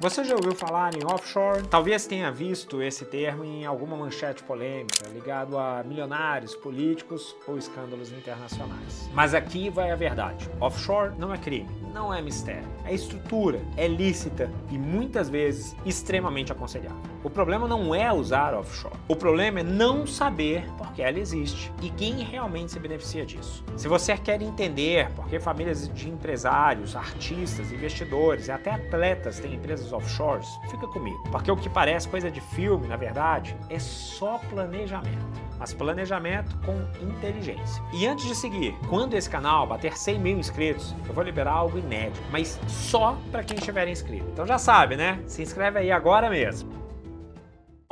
Você já ouviu falar em offshore? Talvez tenha visto esse termo em alguma manchete polêmica ligado a milionários, políticos ou escândalos internacionais. Mas aqui vai a verdade. Offshore não é crime, não é mistério. É estrutura, é lícita e muitas vezes extremamente aconselhável. O problema não é usar offshore. O problema é não saber por que ela existe e quem realmente se beneficia disso. Se você quer entender por que famílias de empresários, artistas, investidores e até atletas têm empresas offshores, fica comigo. Porque o que parece coisa de filme, na verdade, é só planejamento. Mas planejamento com inteligência. E antes de seguir, quando esse canal bater 100 mil inscritos, eu vou liberar algo inédito, mas só para quem estiver inscrito. Então já sabe, né? Se inscreve aí agora mesmo.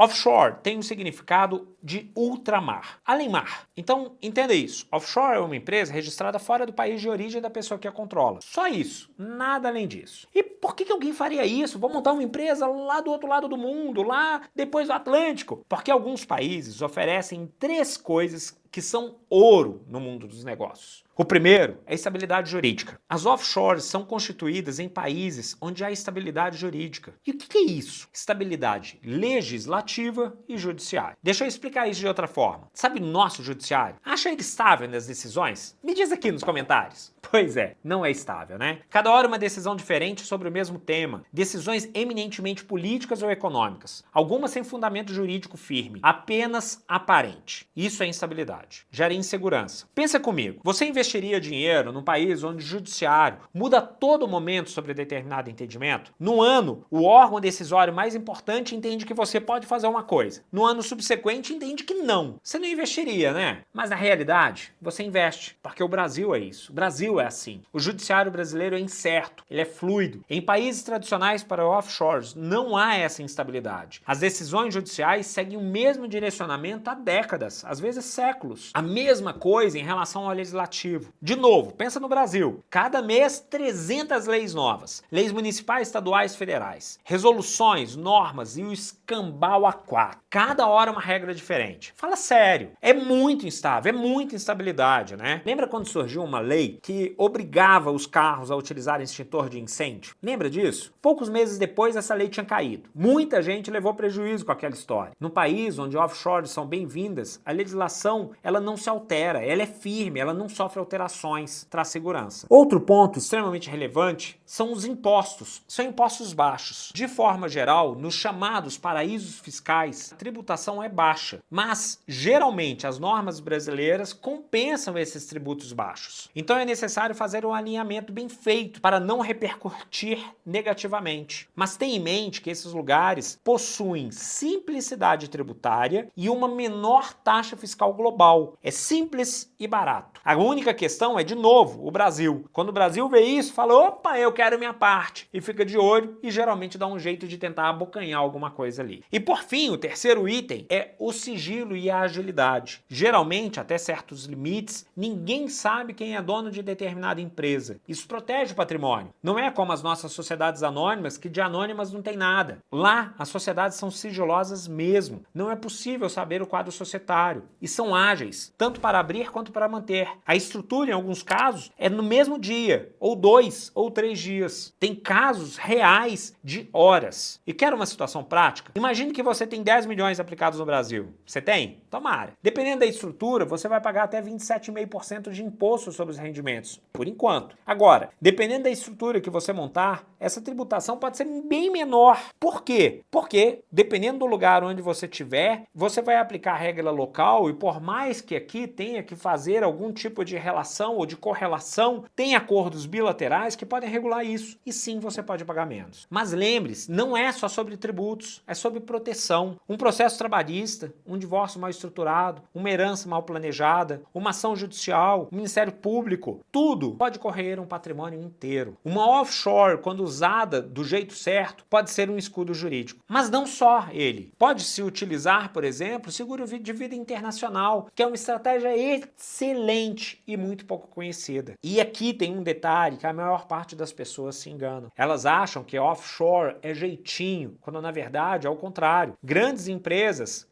Offshore tem um significado de ultramar, além-mar. Então, entenda isso. Offshore é uma empresa registrada fora do país de origem da pessoa que a controla. Só isso, nada além disso. E por que alguém faria isso? Vou montar uma empresa lá do outro lado do mundo, lá depois do Atlântico. Porque alguns países oferecem 3 coisas que são ouro no mundo dos negócios. O primeiro é a estabilidade jurídica. As offshores são constituídas em países onde há estabilidade jurídica. E o que é isso? Estabilidade legislativa e judiciária. Deixa eu explicar isso de outra forma. Sabe nosso judiciário? Acha ele estável nas decisões? Me diz aqui nos comentários. Pois é, não é estável, né? Cada hora uma decisão diferente sobre o mesmo tema. Decisões eminentemente políticas ou econômicas. Algumas sem fundamento jurídico firme. Apenas aparente. Isso é instabilidade. Gera insegurança. Pensa comigo. Você investiria dinheiro num país onde o judiciário muda a todo momento sobre determinado entendimento? No ano, o órgão decisório mais importante entende que você pode fazer uma coisa. No ano subsequente, entende que não. Você não investiria, né? Mas na realidade, você investe. Porque o Brasil é isso. O Brasil é assim. O judiciário brasileiro é incerto, ele é fluido. Em países tradicionais para offshores não há essa instabilidade. As decisões judiciais seguem o mesmo direcionamento há décadas, às vezes séculos. A mesma coisa em relação ao legislativo. De novo, pensa no Brasil. Cada mês 300 leis novas. Leis municipais, estaduais, federais. Resoluções, normas e o escambau a 4. Cada hora uma regra diferente. Fala sério. É muito instável, é muita instabilidade, né? Lembra quando surgiu uma lei que obrigava os carros a utilizar extintor de incêndio? Lembra disso? Poucos meses depois essa lei tinha caído. Muita gente levou prejuízo com aquela história. Num país onde offshores são bem-vindas, a legislação ela não se altera, ela é firme, ela não sofre alterações, traz segurança. Outro ponto extremamente relevante são os impostos. São impostos baixos. De forma geral, nos chamados paraísos fiscais, a tributação é baixa, mas geralmente as normas brasileiras compensam esses tributos baixos. Então é necessário fazer um alinhamento bem feito para não repercutir negativamente. Mas tenha em mente que esses lugares possuem simplicidade tributária e uma menor taxa fiscal global. É simples e barato. A única questão é, de novo, o Brasil. Quando o Brasil vê isso, fala, opa, eu quero minha parte. E fica de olho e geralmente dá um jeito de tentar abocanhar alguma coisa ali. E por fim, o terceiro item é o sigilo e a agilidade. Geralmente, até certos limites, ninguém sabe quem é dono de determinada empresa. Isso protege o patrimônio. Não é como as nossas sociedades anônimas, que de anônimas não tem nada. Lá, as sociedades são sigilosas mesmo. Não é possível saber o quadro societário. E são ágeis, tanto para abrir quanto para manter. A estrutura, em alguns casos, é no mesmo dia, ou 2 ou 3 dias. Tem casos reais de horas. E quer uma situação prática? Imagine que você tem 10 milhões aplicados no Brasil. Você tem? Tomara. Dependendo da estrutura, você vai pagar até 27,5% de imposto sobre os rendimentos, por enquanto. Agora, dependendo da estrutura que você montar, essa tributação pode ser bem menor. Por quê? Porque, dependendo do lugar onde você estiver, você vai aplicar a regra local e por mais que aqui tenha que fazer algum tipo de relação ou de correlação, tem acordos bilaterais que podem regular isso. E sim, você pode pagar menos. Mas lembre-se, não é só sobre tributos, é sobre proteção. Um processo trabalhista, um divórcio mal estruturado, uma herança mal planejada, uma ação judicial, um Ministério Público, tudo pode correr um patrimônio inteiro. Uma offshore, quando usada do jeito certo, pode ser um escudo jurídico. Mas não só ele. Pode-se utilizar, por exemplo, seguro de vida internacional, que é uma estratégia excelente e muito pouco conhecida. E aqui tem um detalhe que a maior parte das pessoas se enganam. Elas acham que offshore é jeitinho, quando na verdade é o contrário. Grandes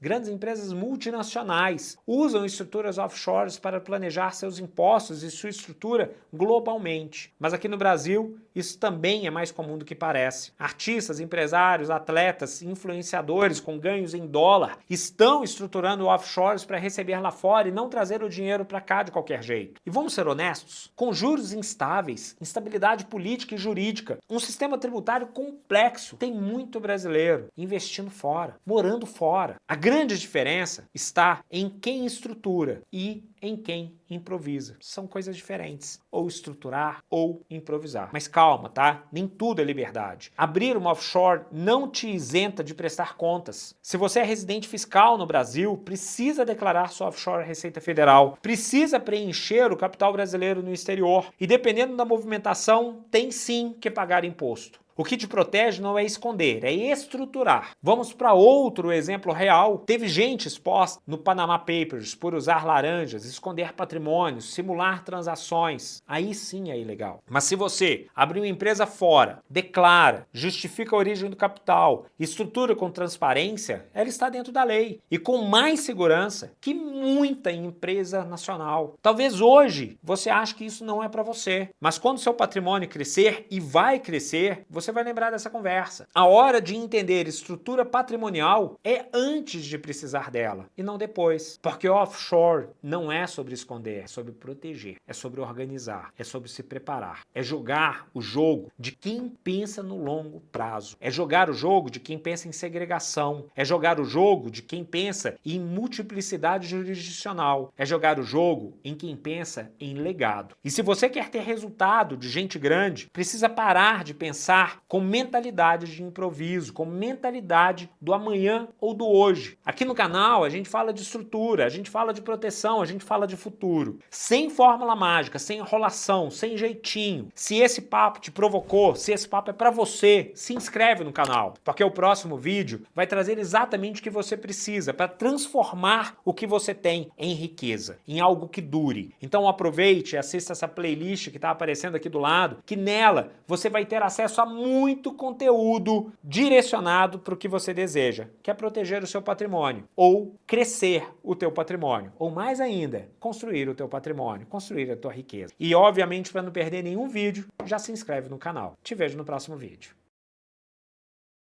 grandes empresas multinacionais, usam estruturas offshores para planejar seus impostos e sua estrutura globalmente. Mas aqui no Brasil, isso também é mais comum do que parece. Artistas, empresários, atletas, influenciadores com ganhos em dólar estão estruturando offshores para receber lá fora e não trazer o dinheiro para cá de qualquer jeito. E vamos ser honestos, com juros instáveis, instabilidade política e jurídica, um sistema tributário complexo, tem muito brasileiro investindo fora, morando fora. A grande diferença está em quem estrutura e em quem improvisa. São coisas diferentes. Ou estruturar ou improvisar. Mas calma, tá? Nem tudo é liberdade. Abrir uma offshore não te isenta de prestar contas. Se você é residente fiscal no Brasil, precisa declarar sua offshore à Receita Federal. Precisa preencher o capital brasileiro no exterior. E dependendo da movimentação, tem sim que pagar imposto. O que te protege não é esconder, é estruturar. Vamos para outro exemplo real. Teve gente exposta no Panama Papers por usar laranjas, esconder patrimônios, simular transações. Aí sim é ilegal. Mas se você abrir uma empresa fora, declara, justifica a origem do capital, estrutura com transparência, ela está dentro da lei. E com mais segurança que muita empresa nacional. Talvez hoje você ache que isso não é para você. Mas quando seu patrimônio crescer, e vai crescer, você vai lembrar dessa conversa. A hora de entender estrutura patrimonial é antes de precisar dela e não depois. Porque offshore não é sobre esconder, é sobre proteger, é sobre organizar, é sobre se preparar. É jogar o jogo de quem pensa no longo prazo. É jogar o jogo de quem pensa em segregação. É jogar o jogo de quem pensa em multiplicidade jurisdicional. É jogar o jogo em quem pensa em legado. E se você quer ter resultado de gente grande, precisa parar de pensar com mentalidade de improviso, com mentalidade do amanhã ou do hoje. Aqui no canal a gente fala de estrutura, a gente fala de proteção, a gente fala de futuro. Sem fórmula mágica, sem enrolação, sem jeitinho. Se esse papo te provocou, se esse papo é pra você, se inscreve no canal, porque o próximo vídeo vai trazer exatamente o que você precisa para transformar o que você tem em riqueza, em algo que dure. Então aproveite e assista essa playlist que está aparecendo aqui do lado, que nela você vai ter acesso a muito conteúdo direcionado para o que você deseja, que é proteger o seu patrimônio, ou crescer o teu patrimônio, ou mais ainda, construir o teu patrimônio, construir a tua riqueza. E obviamente, para não perder nenhum vídeo, já se inscreve no canal. Te vejo no próximo vídeo.